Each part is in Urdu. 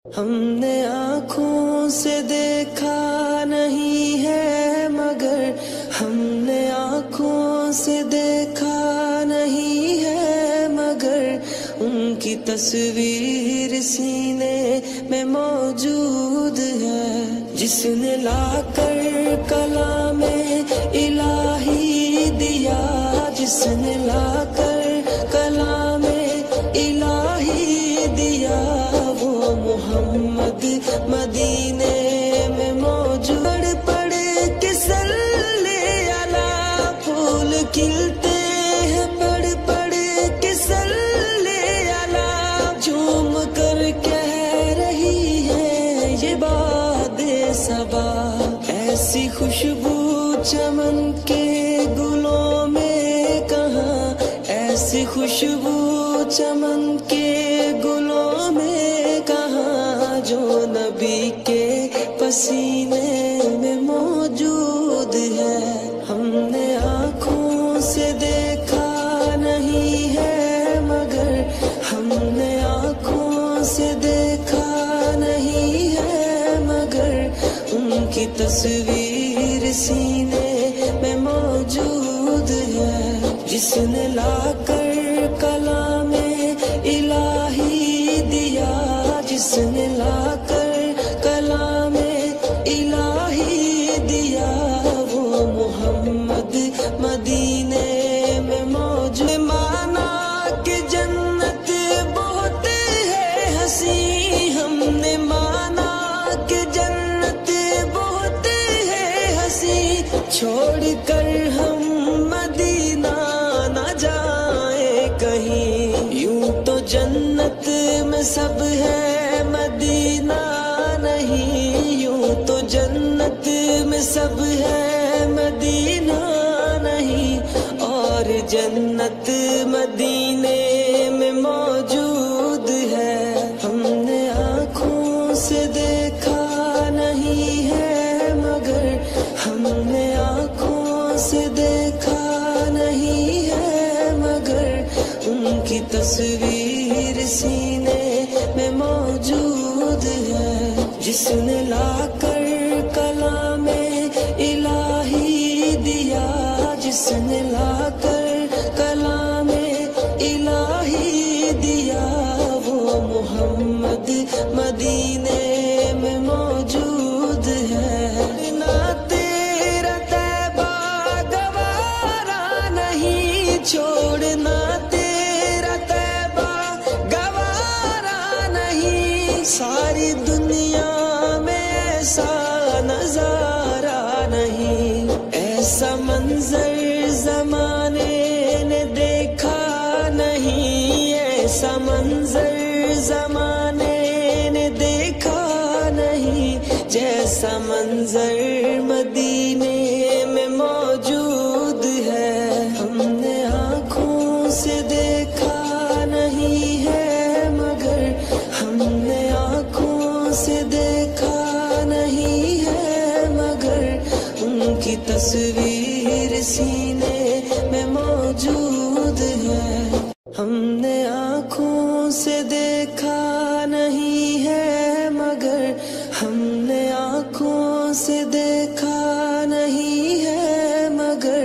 ہم نے آنکھوں سے دیکھا نہیں ہے مگر ہم نے آنکھوں سے دیکھا نہیں ہے مگر ان کی تصویر سینے میں موجود ہے، جس نے لا کر کلام الہی دیا، جس نے لا کر کلام الہی دیا، وہ محمد مدینے میں موجود۔ پڑھ کے صلی علی پھول کھلتے ہیں، پڑھ کے صلی علی جھوم کر کہہ رہی ہے یہ باد صبا، ایسی خوشبو چمن کے گلوں میں کہاں، ایسی خوشبو چمن کے گلوں میں کہاں، جو نبی کے پسینے میں موجود ہے۔ ہم نے آنکھوں سے دیکھا نہیں ہے مگر ہم نے آنکھوں سے دیکھا نہیں ہے مگر ان کی تصویر سینے میں موجود ہے، جس نے لا کر کلام الہی دیا، جس نے لا کر کلام الہی دیا، وہ محمد مدینے میں موجود۔ مانا کہ جنت بہت ہے حسین، ہم نے مانا کہ جنت بہت ہے حسین، چھوڑ کر ہم مدینہ نہ جائیں کہیں، یوں تو جنت میں سب ہے مدینہ نہیں، یوں تو جنت میں سب ہے مدینہ نہیں، اور جنت مدینے میں موجود ہے۔ ہم نے آنکھوں سے دیکھا نہیں ہے مگر ہم نے آنکھوں سے دیکھا نہیں ہے مگر ان کی تصویر سینے میں موجود ہے، جس نے لا کر کلام الہی دیا، جس نے لا کر کلام الہی دیا، وہ محمد مدینے میں موجود ہے۔ نہ تیرا طیبہ گوارا نہیں، چھوڑنا تیرا طیبہ گوارا نہیں، ساری دنیا میں ایسا نظارہ نہیں، ایسا منظر زمانے نے دیکھا نہیں، ایسا منظر زمانے نے دیکھا نہیں، جیسا منظر مدینے میں موجود ہے۔ ہم نے آنکھوں سے دیکھا نہیں ہے مگر ہم نے آنکھوں سے دیکھا نہیں ہے مگر ان کی تصویر سینے میں موجود ہے۔ ہم نے آنکھوں سے دیکھا نہیں ہے مگر ہم نے آنکھوں سے دیکھا نہیں ہے مگر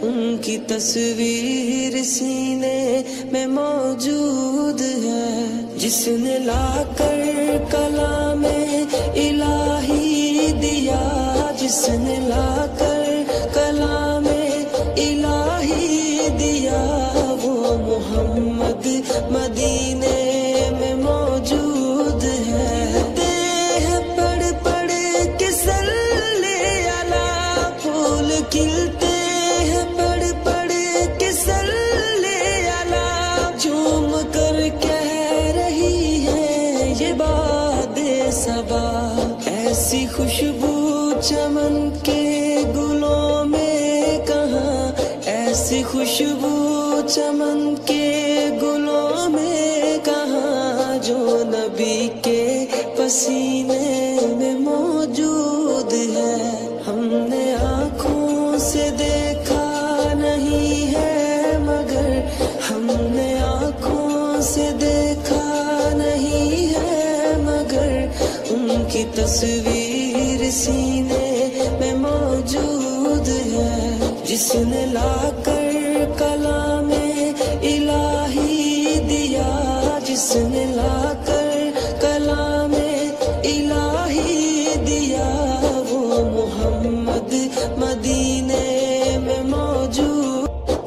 ان کی تصویر سینے میں موجود ہے، جس نے لا کر کلام الہی دیا، جس نے لا کر کلام الہی دیا، وہ محمد مدینے میں موجود ہے۔ پڑھ کے صلی علی پھول کھلتے ہیں، پڑھ کے صلی علی جھوم کر کہہ رہی ہے یہ باد صبا، ایسی خوشبو چمن کے گلوں میں کہاں، ایسی خوشبو چمن کے گلوں میں کہاں، جو نبی کے پسینے میں موجود ہے۔ ہم نے آنکھوں سے دیکھا نہیں ہے مگر ہم نے آنکھوں سے دیکھا نہیں ہے مگر ان کی تصویر سینے میں موجود ہے، جس نے لا کر کلام الہی دیا، جس نے لا کر کلام الہی دیا، وہ محمد مدینے میں موجود۔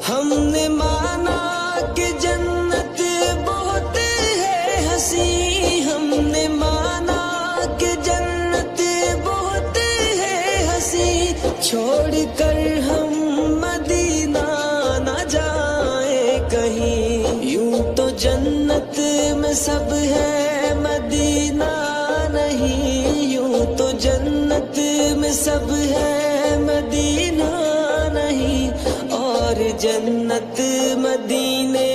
ہم نے مانا کہ جنت بہت ہے حسین، ہم نے مانا کہ جنت بہت ہے حسین، چھوڑ کر ہم مدینہ نہ جائیں کہیں، یوں تو جنت میں سب ہے مدینہ نہیں، یوں تو جنت میں سب ہے مدینہ نہیں، اور جنت مدینے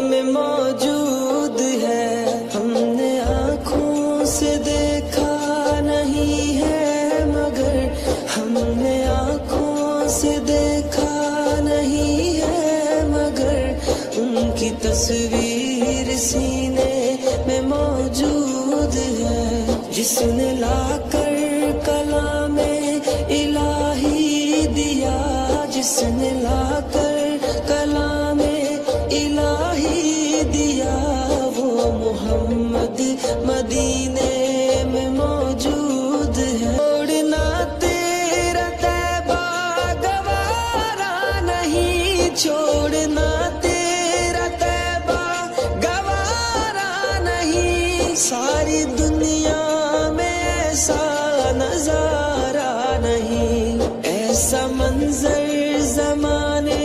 میں موجود ہے، ہم نے آنکھوں سے دیکھا نہیں ہے مگر، ہم نے آنکھوں سے دیکھا نہیں ہے مگر، ان کی تصویر سینے میں موجود ہے، جس نے لا کر کلام الہی دیا، جس نے لا کر کلام الہی دیا، وہ محمد مدینے میں موجود ہے۔ چھوڑنا تیرا طیبہ گوارا نہیں، چھوڑنا تیرا طیبہ گوارا نہیں، ساری دنیا میں ایسا نظارہ نہیں، ایسا منظر زمانے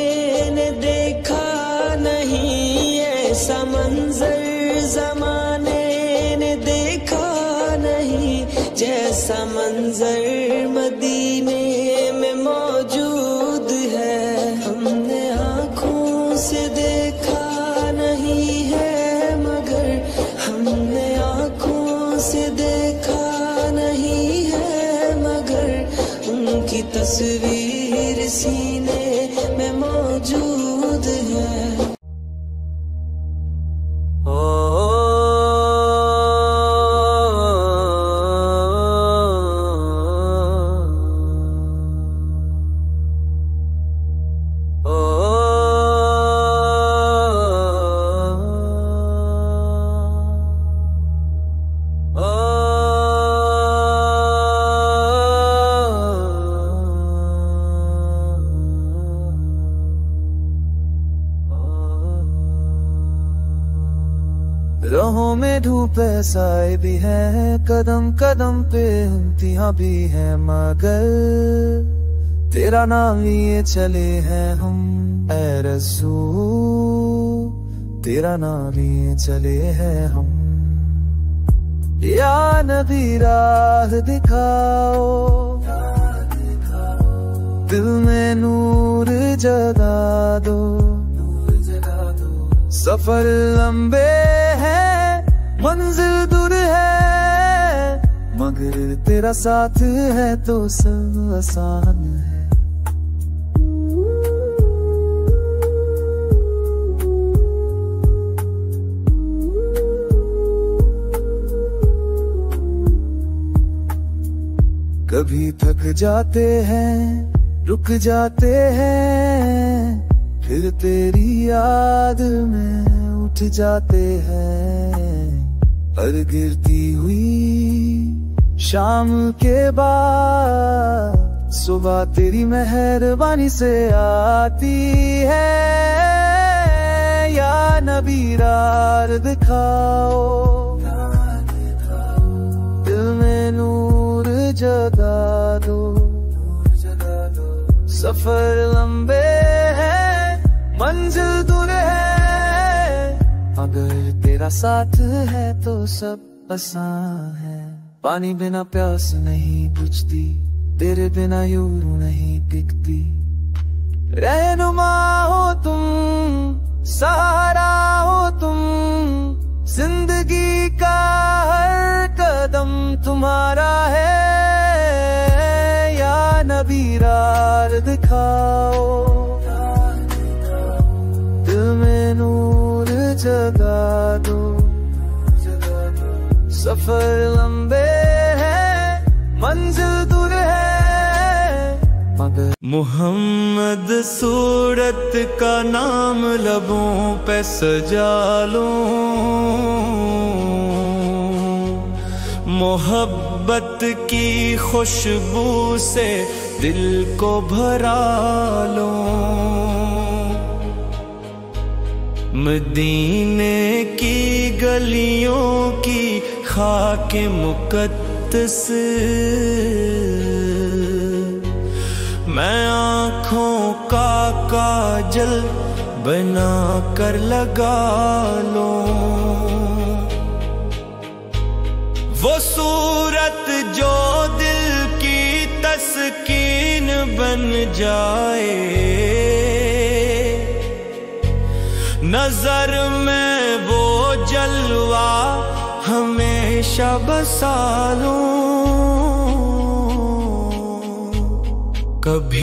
نے دیکھا نہیں، ایسا منظر زمانے نے دیکھا نہیں، جیسا منظر مدینے میں موجود ہے، ہم نے آنکھوں سے دیکھا نہیں ہے مگر، ہم نے آنکھوں سے دیکھا نہیں ہے مگر، ان کی تصویر سینے میں موجود ہے۔ راہوں میں دھوپ سائے بھی ہے، قدم قدم پہ امتحان بھی ہے، مگر تیرا نام لیے چلے ہیں ہم، اے رسول تیرا نام لیے چلے ہیں ہم، یا نبی راہ دکھاؤ، دل میں نور جگا دو، سفر لمبے ہے منزل دور ہے، مگر تیرا ساتھ ہے تو سب آسان ہے۔ کبھی تھک جاتے ہیں رک جاتے ہیں، پھر تیری یاد میں اٹھ جاتے ہیں، ہر گرتی ہوئی شام کے بعد صبح تیری مہربانی سے آتی ہے، یا نبی راہ دکھاؤ، دل میں نور جگا دو، سفر لمبے ہے منزل دور ہے، اگر تیرا ساتھ ہے تو سب آسان ہے، پانی بنا پیاس نہیں بجھتی، تیرے بنا یوں نہیں ٹکتی، رہنما ہو تم سہارا ہو تم، زندگی کا ہر قدم تمہارا ہے، یا نبی راہ دکھاؤ، دل میں نور جگا دو، سفر لمبے ہے محمد صورت کا نام لبوں پہ سجا لوں، محبت کی خوشبو سے دل کو بھرا لوں، مدینے کی گلیوں کی خاک مقدس میں آنکھوں کا کاجل بنا کر لگا لوں، وہ صورت جو دل کی تسکین بن جائے، نظر میں وہ جلوہ ہمیشہ بسا لوں، کبھی